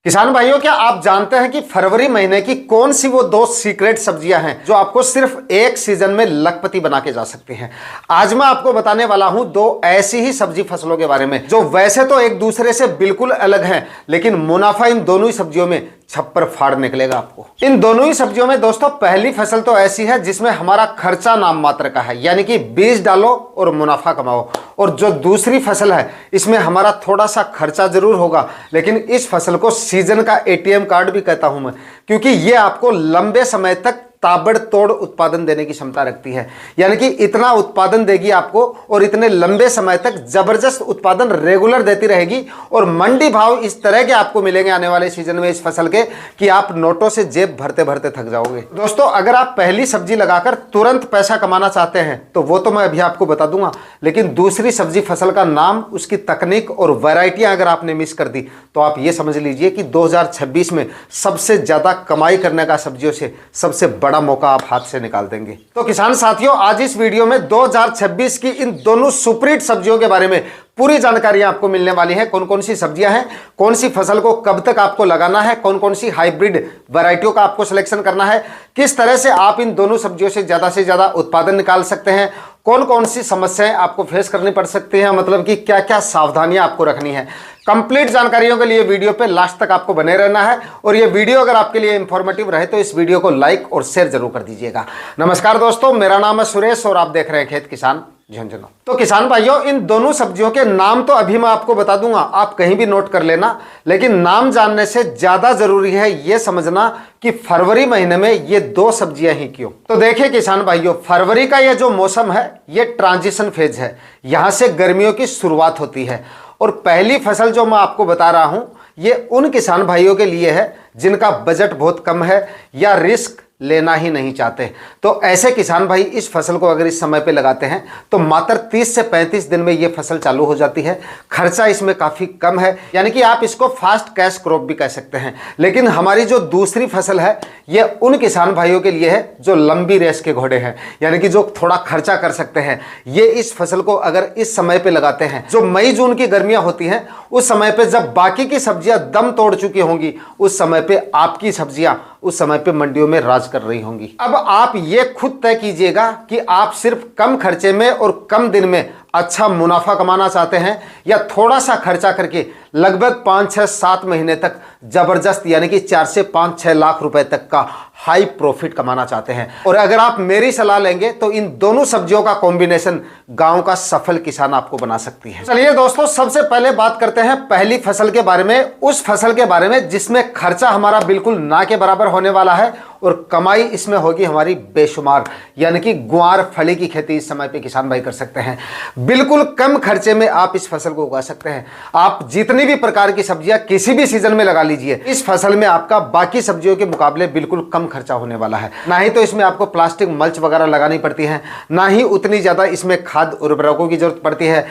किसान भाइयों, क्या आप जानते हैं कि फरवरी महीने की कौन सी वो दो सीक्रेट सब्जियां हैं जो आपको सिर्फ एक सीजन में लखपति बना के जा सकती हैं। आज मैं आपको बताने वाला हूं दो ऐसी ही सब्जी फसलों के बारे में जो वैसे तो एक दूसरे से बिल्कुल अलग हैं, लेकिन मुनाफा इन दोनों ही सब्जियों में छप्पर फाड़ निकलेगा आपको। इन दोनों ही सब्जियों में दोस्तों पहली फसल तो ऐसी है जिसमें हमारा खर्चा नाम मात्र का है, यानी कि बीज डालो और मुनाफा कमाओ। और जो दूसरी फसल है इसमें हमारा थोड़ा सा खर्चा जरूर होगा, लेकिन इस फसल को सीजन का एटीएम कार्ड भी कहता हूं मैं, क्योंकि ये आपको लंबे समय तक ताबड़तोड़ उत्पादन देने की क्षमता रखती है। यानी कि इतना उत्पादन देगी आपको और इतने लंबे समय तक जबरदस्त उत्पादन रेगुलर देती रहेगी। और मंडी भाव इस तरह के आपको मिलेंगे आने वाले सीजन में इस फसल के कि आप नोटों से जेब भरते भरते थक जाओगे। दोस्तों, अगर आप पहली सब्जी लगाकर तुरंत पैसा कमाना चाहते हैं तो वो तो मैं अभी आपको बता दूंगा, लेकिन दूसरी सब्जी फसल का नाम, उसकी तकनीक और वैरायटियां अगर आपने मिस कर दी तो आप ये समझ लीजिए कि 2026 में सबसे ज्यादा कमाई करने का सब्जियों से सबसे बड़ा मौका आप हाथ से निकाल देंगे। तो किसान साथियों, आज इस वीडियो में 2026 की इन दोनों सुपरहिट सब्जियों के बारे में पूरी जानकारी आपको मिलने वाली है। कौन कौन सी सब्जियां हैं, कौन सी फसल को कब तक आपको लगाना है, कौन कौन सी हाइब्रिड वैरायटियों का आपको सिलेक्शन करना है, किस तरह से आप इन दोनों सब्जियों से ज्यादा उत्पादन निकाल सकते हैं, कौन कौन सी समस्याएं आपको फेस करनी पड़ सकती हैं, मतलब कि क्या क्या सावधानियां आपको रखनी है। कंप्लीट जानकारियों के लिए वीडियो पे लास्ट तक आपको बने रहना है। और ये वीडियो अगर आपके लिए इंफॉर्मेटिव रहे तो इस वीडियो को लाइक और शेयर जरूर कर दीजिएगा। नमस्कार दोस्तों, मेरा नाम है सुरेश और आप देख रहे हैं खेत किसान झुंझुनू। तो किसान भाइयों, इन दोनों सब्जियों के नाम तो अभी मैं आपको बता दूंगा, आप कहीं भी नोट कर लेना, लेकिन नाम जानने से ज्यादा जरूरी है यह समझना कि फरवरी महीने में ये दो सब्जियां ही क्यों। तो देखिए किसान भाइयों, फरवरी का ये जो मौसम है ये ट्रांजिशन फेज है, यहां से गर्मियों की शुरुआत होती है। और पहली फसल जो मैं आपको बता रहा हूं ये उन किसान भाइयों के लिए है जिनका बजट बहुत कम है या रिस्क लेना ही नहीं चाहते। तो ऐसे किसान भाई इस फसल को अगर इस समय पे लगाते हैं तो मात्र 30 से 35 दिन में ये फसल चालू हो जाती है। खर्चा इसमें काफ़ी कम है, यानी कि आप इसको फास्ट कैश क्रॉप भी कह सकते हैं। लेकिन हमारी जो दूसरी फसल है ये उन किसान भाइयों के लिए है जो लंबी रेस के घोड़े हैं, यानी कि जो थोड़ा खर्चा कर सकते हैं। ये इस फसल को अगर इस समय पे लगाते हैं, जो मई जून की गर्मियां होती हैं, उस समय पे जब बाकी की सब्जियां दम तोड़ चुकी होंगी, उस समय पे आपकी सब्जियां उस समय पे मंडियों में राज कर रही होंगी। अब आप ये खुद तय कीजिएगा कि आप सिर्फ कम खर्चे में और कम दिन में अच्छा मुनाफा कमाना चाहते हैं या थोड़ा सा खर्चा करके लगभग 5, 6, 7 महीने तक जबरदस्त, यानी कि 4 से 5, 6 लाख रुपए तक का हाई प्रॉफिट कमाना चाहते हैं। और अगर आप मेरी सलाह लेंगे तो इन दोनों सब्जियों का कॉम्बिनेशन गांव का सफल किसान आपको बना सकती है। चलिए दोस्तों, सबसे पहले बात करते हैं पहली फसल के बारे में, उस फसल के बारे में जिसमें खर्चा हमारा बिल्कुल ना के बराबर होने वाला है और कमाई इसमें होगी हमारी बेशुमार, यानी कि ग्वार फली की खेती इस समय पे किसान भाई कर सकते हैं। बिल्कुल कम खर्चे में आप इस फसल को उगा सकते हैं। आप जितनी भी प्रकार की सब्जियां किसी भी सीजन में लगा लीजिए, इस फसल में आपका बाकी सब्जियों के मुकाबले बिल्कुल कम खर्चा होने वाला है। ना ही तो इसमें आपको प्लास्टिक मल्च वगैरह लगानी पड़ती है, ना ही उतनी ज्यादा इसमें खाद उर्वरकों की जरूरत पड़ती है।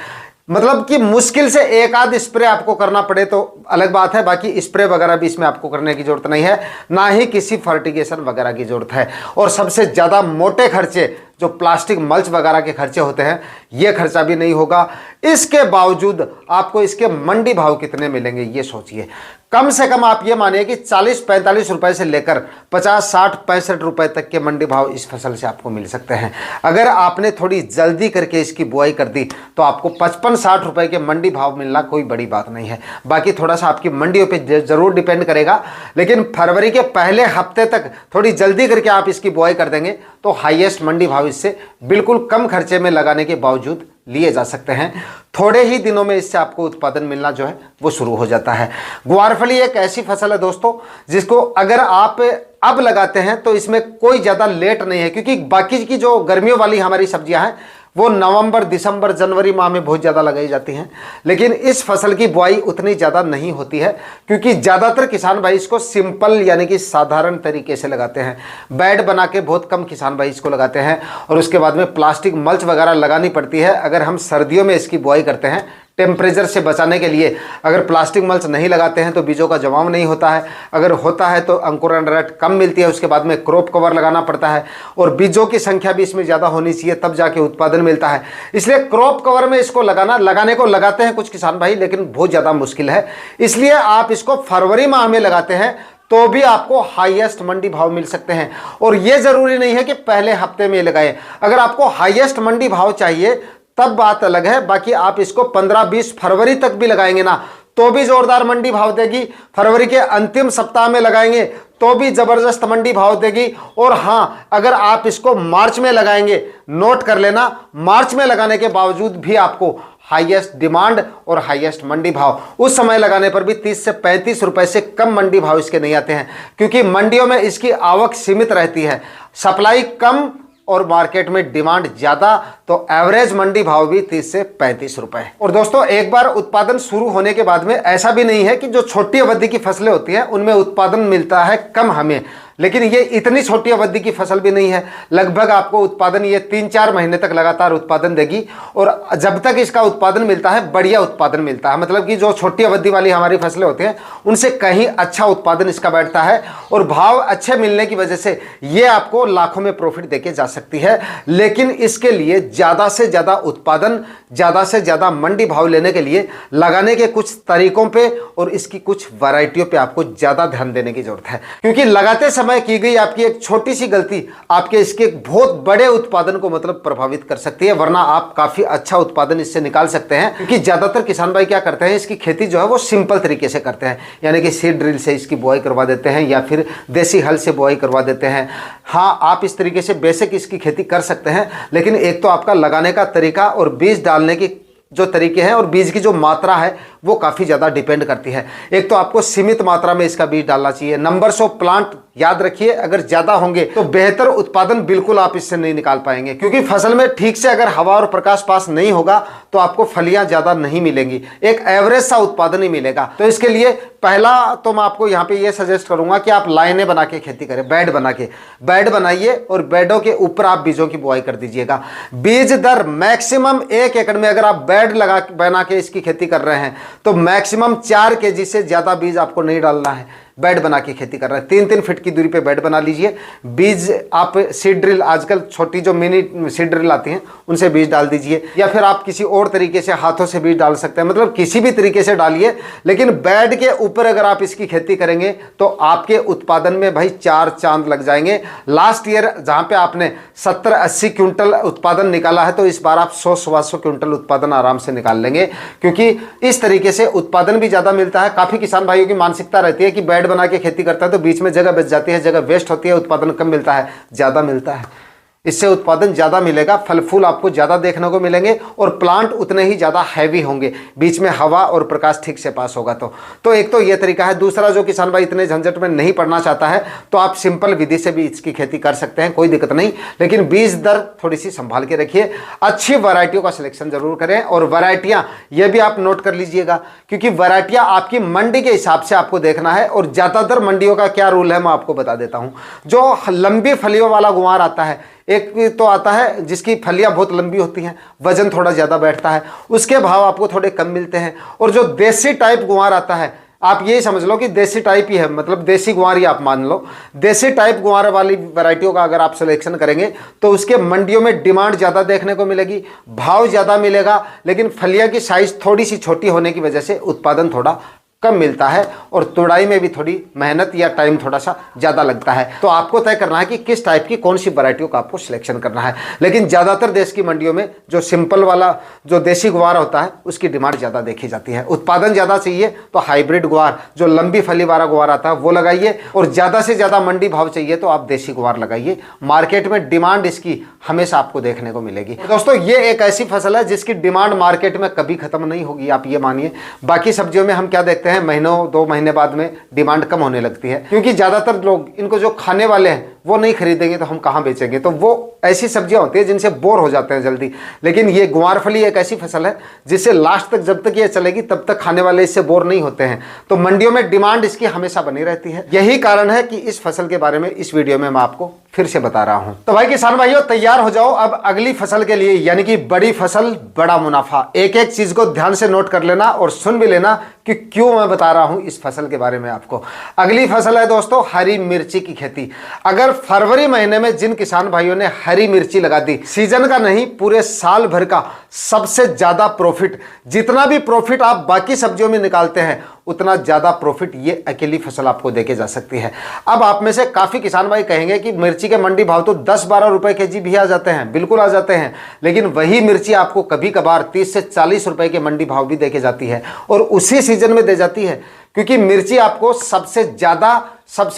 मतलब कि मुश्किल से एक आध स्प्रे आपको करना पड़े तो अलग बात है, बाकी स्प्रे वगैरह भी इसमें आपको करने की जरूरत नहीं है, ना ही किसी फर्टिगेशन वगैरह की जरूरत है। और सबसे ज्यादा मोटे खर्चे जो प्लास्टिक मल्च वगैरह के खर्चे होते हैं, ये खर्चा भी नहीं होगा। इसके बावजूद आपको इसके मंडी भाव कितने मिलेंगे ये सोचिए। कम से कम आप ये मानिए कि 40-45 रुपए से लेकर 50-60-65 रुपए तक के मंडी भाव इस फसल से आपको मिल सकते हैं। अगर आपने थोड़ी जल्दी करके इसकी बुआई कर दी तो आपको 55-60 रुपए के मंडी भाव मिलना कोई बड़ी बात नहीं है। बाकी थोड़ा सा आपकी मंडियों पे जरूर डिपेंड करेगा, लेकिन फरवरी के पहले हफ्ते तक थोड़ी जल्दी करके आप इसकी बुआई कर देंगे तो हाईएस्ट मंडी भाव इससे बिल्कुल कम खर्चे में लगाने के बावजूद लिए जा सकते हैं। थोड़े ही दिनों में इससे आपको उत्पादन मिलना जो है वो शुरू हो जाता है। ग्वारफली एक ऐसी फसल है दोस्तों जिसको अगर आप अब लगाते हैं तो इसमें कोई ज़्यादा लेट नहीं है, क्योंकि बाकी की जो गर्मियों वाली हमारी सब्जियां हैं वो नवंबर, दिसंबर, जनवरी माह में बहुत ज़्यादा लगाई जाती हैं। लेकिन इस फसल की बुआई उतनी ज़्यादा नहीं होती है, क्योंकि ज़्यादातर किसान भाई इसको सिंपल यानी कि साधारण तरीके से लगाते हैं। बेड बना के बहुत कम किसान भाई इसको लगाते हैं और उसके बाद में प्लास्टिक मल्च वगैरह लगानी पड़ती है अगर हम सर्दियों में इसकी बुआई करते हैं टेम्परेचर से बचाने के लिए अगर प्लास्टिक मल्च नहीं लगाते हैं तो बीजों का जमाव नहीं होता है, अगर होता है तो अंकुरण रेट कम मिलती है, उसके बाद में क्रॉप कवर लगाना पड़ता है और बीजों की संख्या भी इसमें ज़्यादा होनी चाहिए, तब जाके उत्पादन मिलता है। इसलिए क्रॉप कवर में इसको लगाने को लगाते हैं कुछ किसान भाई, लेकिन बहुत ज़्यादा मुश्किल है। इसलिए आप इसको फरवरी माह में लगाते हैं तो भी आपको हाईएस्ट मंडी भाव मिल सकते हैं। और यह जरूरी नहीं है कि पहले हफ्ते में लगाए, अगर आपको हाईएस्ट मंडी भाव चाहिए तब बात अलग है। बाकी आप इसको 15-20 फरवरी तक भी लगाएंगे ना तो भी जोरदार मंडी भाव देगी, फरवरी के अंतिम सप्ताह में लगाएंगे तो भी जबरदस्त मंडी भाव देगी। और हाँ, अगर आप इसको मार्च में लगाएंगे, नोट कर लेना, मार्च में लगाने के बावजूद भी आपको हाईएस्ट डिमांड और हाईएस्ट मंडी भाव, उस समय लगाने पर भी 30 से 35 रुपए से कम मंडी भाव इसके नहीं आते हैं, क्योंकि मंडियों में इसकी आवक सीमित रहती है, सप्लाई कम और मार्केट में डिमांड ज्यादा, तो एवरेज मंडी भाव भी 30 से 35 रुपए। और दोस्तों, एक बार उत्पादन शुरू होने के बाद में ऐसा भी नहीं है कि जो छोटी अवधि की फसलें होती हैं उनमें उत्पादन मिलता है कम हमें, लेकिन ये इतनी छोटी अवधि की फसल भी नहीं है। लगभग आपको उत्पादन ये 3-4 महीने तक लगातार उत्पादन देगी और जब तक इसका उत्पादन मिलता है बढ़िया उत्पादन मिलता है, मतलब कि जो छोटी अवधि वाली हमारी फसलें होती हैं उनसे कहीं अच्छा उत्पादन इसका बैठता है और भाव अच्छे मिलने की वजह से ये आपको लाखों में प्रॉफिट देके जा सकती है। लेकिन इसके लिए ज़्यादा से ज़्यादा उत्पादन, ज़्यादा से ज़्यादा मंडी भाव लेने के लिए लगाने के कुछ तरीकों पे और इसकी कुछ वैरायटियों पे आपको ज़्यादा ध्यान देने की जरूरत है, क्योंकि लगाते समय की गई आपकी एक छोटी सी गलती आपके इसके बहुत बड़े उत्पादन को मतलब प्रभावित कर सकती है, वरना आप काफी अच्छा उत्पादन इससे निकाल सकते हैं। क्योंकि ज्यादातर किसान भाई क्या करते हैं, इसकी खेती जो है वो सिंपल तरीके से करते हैं, यानी कि सीड ड्रिल से इसकी बुआई करवा देते हैं या फिर देसी हल से बुआई करवा देते हैं। हाँ, आप इस तरीके से बेसिक इसकी खेती कर सकते हैं, लेकिन एक तो आपका लगाने का तरीका और बीज डालने की जो तरीके हैं और बीज की जो मात्रा है वो काफ़ी ज़्यादा डिपेंड करती है। एक तो आपको सीमित मात्रा में इसका बीज डालना चाहिए। नंबर्स ऑफ प्लांट याद रखिए, अगर ज़्यादा होंगे तो बेहतर उत्पादन बिल्कुल आप इससे नहीं निकाल पाएंगे, क्योंकि फसल में ठीक से अगर हवा और प्रकाश पास नहीं होगा तो आपको फलियां ज़्यादा नहीं मिलेंगी, एक एवरेज सा उत्पादन ही मिलेगा। तो इसके लिए पहला तो मैं आपको यहाँ पे ये सजेस्ट करूंगा कि आप लाइनें बना के खेती करें, बेड बना के, बेड बनाइए और बेडों के ऊपर आप बीजों की बुआई कर दीजिएगा। बीज दर मैक्सिमम 1 एकड़ में अगर आप बेड बना के इसकी खेती कर रहे हैं तो मैक्सिमम 4 kg से ज़्यादा बीज आपको नहीं डालना है। बेड बना के खेती कर रहे हैं 3-3 फीट की दूरी पे बेड बना लीजिए। बीज आप सीड ड्रिल, आजकल छोटी जो मिनी सीड ड्रिल आती हैं उनसे बीज डाल दीजिए, या फिर आप किसी और तरीके से हाथों से बीज डाल सकते हैं, मतलब किसी भी तरीके से डालिए, लेकिन बेड के ऊपर अगर आप इसकी खेती करेंगे तो आपके उत्पादन में भाई 4 चांद लग जाएंगे। लास्ट ईयर जहाँ पे आपने 70-80 क्विंटल उत्पादन निकाला है तो इस बार आप 100-125 क्विंटल उत्पादन आराम से निकाल लेंगे, क्योंकि इस तरीके से उत्पादन भी ज़्यादा मिलता है। काफ़ी किसान भाइयों की मानसिकता रहती है कि बेड बना के खेती करता है तो बीच में जगह बच जाती है, जगह वेस्ट होती है, उत्पादन कम मिलता है। ज़्यादा मिलता है, इससे उत्पादन ज़्यादा मिलेगा, फल फूल आपको ज़्यादा देखने को मिलेंगे और प्लांट उतने ही ज़्यादा हैवी होंगे, बीच में हवा और प्रकाश ठीक से पास होगा तो एक तो ये तरीका है। दूसरा, जो किसान भाई इतने झंझट में नहीं पड़ना चाहता है तो आप सिंपल विधि से भी इसकी खेती कर सकते हैं, कोई दिक्कत नहीं, लेकिन बीज दर थोड़ी सी संभाल के रखिए। अच्छी वैरायटियों का सिलेक्शन जरूर करें और वैरायटियाँ ये भी आप नोट कर लीजिएगा, क्योंकि वैरायटियाँ आपकी मंडी के हिसाब से आपको देखना है। और ज़्यादातर मंडियों का क्या रूल है मैं आपको बता देता हूँ। जो लंबी फलियों वाला गुआर आता है, एक तो आता है जिसकी फलियां बहुत लंबी होती हैं, वजन थोड़ा ज़्यादा बैठता है, उसके भाव आपको थोड़े कम मिलते हैं। और जो देसी टाइप गुआर आता है, आप यही समझ लो कि देसी टाइप ही है, मतलब देसी गुआर ही आप मान लो। देसी टाइप गुआर वाली वैरायटियों का अगर आप सिलेक्शन करेंगे तो उसके मंडियों में डिमांड ज़्यादा देखने को मिलेगी, भाव ज़्यादा मिलेगा, लेकिन फलियां की साइज़ थोड़ी सी छोटी होने की वजह से उत्पादन थोड़ा कम मिलता है और तुड़ाई में भी थोड़ी मेहनत या टाइम थोड़ा सा ज़्यादा लगता है। तो आपको तय करना है कि किस टाइप की कौन सी वैरायटियों का आपको सिलेक्शन करना है। लेकिन ज़्यादातर देश की मंडियों में जो सिंपल वाला जो देसी गुआर होता है उसकी डिमांड ज़्यादा देखी जाती है। उत्पादन ज़्यादा चाहिए तो हाइब्रिड गुआर, जो लंबी फली वाला गुआर आता है वो लगाइए, और ज़्यादा से ज़्यादा मंडी भाव चाहिए तो आप देसी गुआर लगाइए। मार्केट में डिमांड इसकी हमेशा आपको देखने को मिलेगी। दोस्तों, ये एक ऐसी फसल है जिसकी डिमांड मार्केट में कभी खत्म नहीं होगी, आप ये मानिए। बाकी सब्जियों में हम क्या देखते हैं, महीनों 2 महीने बाद में डिमांड कम होने लगती है, क्योंकि ज्यादातर लोग इनको जो खाने वाले हैं वो नहीं खरीदेंगे तो हम कहाँ बेचेंगे। तो वो ऐसी सब्जियां होती है जिनसे बोर हो जाते हैं जल्दी। लेकिन ये ग्वारफली एक ऐसी फसल है जिससे लास्ट तक, जब तक ये चलेगी तब तक खाने वाले इससे बोर नहीं होते हैं। तो मंडियों में डिमांड इसकी हमेशा बनी रहती है। यही कारण है कि इस फसल के बारे में इस वीडियो में मैं आपको फिर से बता रहा हूं। तो भाई किसान भाइयों तैयार हो जाओ अब अगली फसल के लिए, यानी कि बड़ी फसल बड़ा मुनाफा। एक एक चीज को ध्यान से नोट कर लेना और सुन भी लेना कि क्यों मैं बता रहा हूं इस फसल के बारे में आपको। अगली फसल है दोस्तों हरी मिर्ची की खेती। अगर फरवरी महीने में जिन किसान भाइयों ने हरी मिर्ची लगा दी, सीजन का नहीं पूरे साल भर का सबसे ज्यादा प्रॉफिट, जितना भी प्रॉफिट आप बाकी सब्जियों में निकालते हैं उतना ज्यादा प्रॉफिट ये अकेली फसल आपको देके जा सकती है। अब आप में से काफी किसान भाई कहेंगे कि मिर्ची के मंडी भाव तो 10-12 रुपए केजी भी आ जाते हैं, बिल्कुल आ जाते हैं, लेकिन वही मिर्ची आपको कभी कभार 30 से 40 रुपए के मंडी भाव भी देके जाती है और उसी सीजन में दे जाती है, क्योंकि मिर्ची आपको सबसे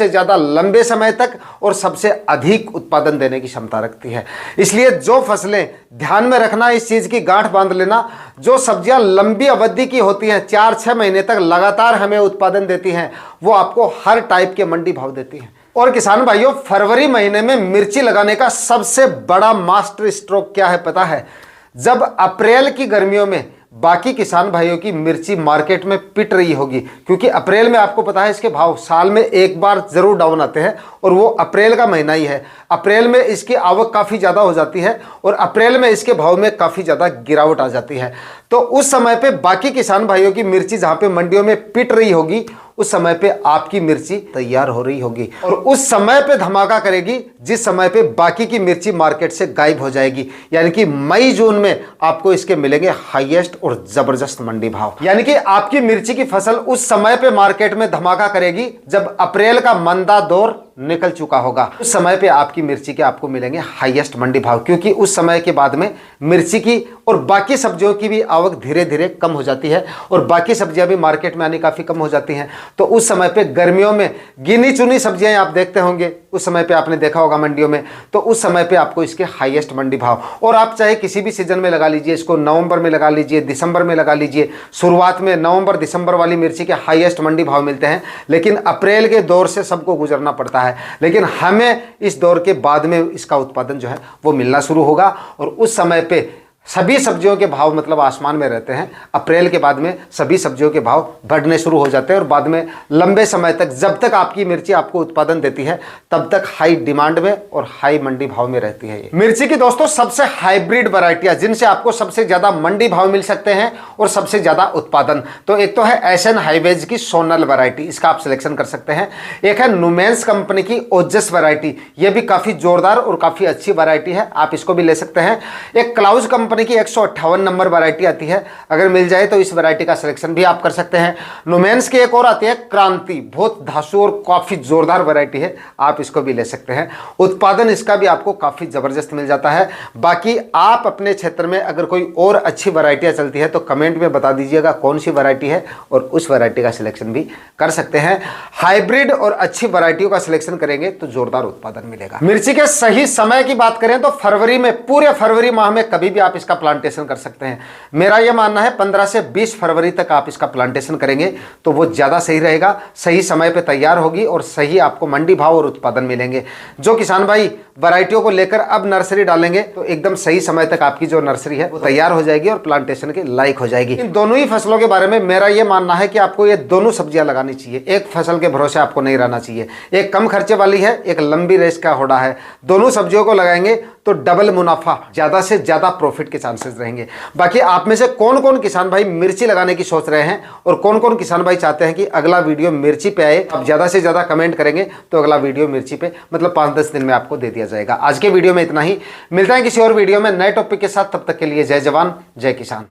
ज्यादा लंबे समय तक और सबसे अधिक उत्पादन देने की क्षमता रखती है। इसलिए जो फसलें, ध्यान में रखना, इस चीज की गांठ बांध लेना, जो सब्जियां लंबी अवधि की होती हैं, 4-6 महीने तक लगातार हमें उत्पादन देती हैं, वो आपको हर टाइप के मंडी भाव देती हैं। और किसान भाइयों फरवरी महीने में मिर्ची लगाने का सबसे बड़ा मास्टर स्ट्रोक क्या है पता है? जब अप्रैल की गर्मियों में बाकी किसान भाइयों की मिर्ची मार्केट में पिट रही होगी, क्योंकि अप्रैल में आपको पता है इसके भाव साल में एक बार जरूर डाउन आते हैं और वो अप्रैल का महीना ही है। अप्रैल में इसकी आवक काफ़ी ज़्यादा हो जाती है और अप्रैल में इसके भाव में काफ़ी ज़्यादा गिरावट आ जाती है। तो उस समय पे बाकी किसान भाइयों की मिर्ची जहाँ पे मंडियों में पिट रही होगी, उस समय पे आपकी मिर्ची तैयार हो रही होगी और उस समय पे धमाका करेगी जिस समय पे बाकी की मिर्ची मार्केट से गायब हो जाएगी। यानी कि मई जून में आपको इसके मिलेंगे हाईएस्ट और जबरदस्त मंडी भाव। यानी कि आपकी मिर्ची की फसल उस समय पे मार्केट में धमाका करेगी जब अप्रैल का मंदा दौर निकल चुका होगा। उस समय पे आपकी मिर्ची के आपको मिलेंगे हाईएस्ट मंडी भाव, क्योंकि उस समय के बाद में मिर्ची की और बाकी सब्जियों की भी आवक धीरे धीरे कम हो जाती है और बाकी सब्जियां भी मार्केट में आनी काफ़ी कम हो जाती हैं। तो उस समय पे गर्मियों में गिनी चुनी सब्जियां आप देखते होंगे, उस समय पे आपने देखा होगा मंडियों में, तो उस समय पे आपको इसके हाईएस्ट मंडी भाव। और आप चाहे किसी भी सीजन में लगा लीजिए, इसको नवंबर में लगा लीजिए, दिसंबर में लगा लीजिए, शुरुआत में नवंबर दिसंबर वाली मिर्ची के हाईएस्ट मंडी भाव मिलते हैं, लेकिन अप्रैल के दौर से सबको गुजरना पड़ता है। लेकिन हमें इस दौर के बाद में इसका उत्पादन जो है वो मिलना शुरू होगा और उस समय पे सभी सब्जियों के भाव मतलब आसमान में रहते हैं। अप्रैल के बाद में सभी सब्जियों के भाव बढ़ने शुरू हो जाते हैं और बाद में लंबे समय तक, जब तक आपकी मिर्ची आपको उत्पादन देती है, तब तक हाई डिमांड में और हाई मंडी भाव में रहती है। ये मिर्ची की दोस्तों सबसे हाइब्रिड वैरायटियां जिनसे आपको सबसे ज्यादा मंडी भाव मिल सकते हैं और सबसे ज्यादा उत्पादन, तो एक तो है एसएन हाईवेज की सोनल वैरायटी, इसका आप सिलेक्शन कर सकते हैं। एक है नुमेंस कंपनी की ओजस वैरायटी, ये भी काफी जोरदार और काफी अच्छी वैरायटी है, आप इसको भी ले सकते हैं। एक क्लाउज कंपनी की 158 नंबर वैरायटी आती है, अगर मिल जाए तो इस वैरायटी का सिलेक्शन भी आप कर सकते हैं। नुमेंस की एक और आती है क्रांति, बहुत धांसू और काफी जोरदार वैरायटी है, आप इसको भी ले सकते हैं। उत्पादन इसका भी आपको काफी जबरदस्त मिल जाता है। बाकी आप अपने क्षेत्र में अगर कोई और अच्छी वैरायटियां चलती है तो कमेंट में बता दीजिएगा कौन सी वैरायटी है और उस वैरायटी का सिलेक्शन भी कर सकते हैं। हाइब्रिड और अच्छी वैरायटियों का सिलेक्शन करेंगे तो जोरदार उत्पादन मिलेगा। मिर्ची के सही समय की बात करें तो फरवरी में, पूरे फरवरी माह में कभी भी आप इसका प्लांटेशन कर सकते हैं। मेरा यह मानना है 15 से 20 फरवरी तक आप इसका प्लांटेशन करेंगे तो वो ज्यादा सही रहेगा, सही समय पे तैयार होगी और सही आपको मंडी भाव और उत्पादन मिलेंगे। जो किसान भाई वैरायटियों को लेकर अब नर्सरी डालेंगे तो एकदम सही समय तक आपकी जो नर्सरी है वो तैयार हो जाएगी और प्लांटेशन के लायक हो जाएगी। इन दोनों ही फसलों के बारे में मेरा यह मानना है कि आपको ये दोनों सब्जियां लगानी चाहिए, एक फसल के भरोसे आपको नहीं रहना चाहिए। एक कम खर्चे वाली है, एक लंबी रेस का होड़ा है। दोनों सब्जियों को लगाएंगे तो डबल मुनाफा, ज्यादा से ज्यादा प्रॉफिट के चांसेस रहेंगे। बाकी आप में से कौन कौन किसान भाई मिर्ची लगाने की सोच रहे हैं और कौन कौन किसान भाई चाहते हैं कि अगला वीडियो मिर्ची पे आए, आप ज्यादा से ज्यादा कमेंट करेंगे तो अगला वीडियो मिर्ची पे मतलब 5-10 दिन में आपको दे दिया जाएगा। आज के वीडियो में इतना ही, मिलता है किसी और वीडियो में नए टॉपिक के साथ, तब तक के लिए जय जवान जय किसान।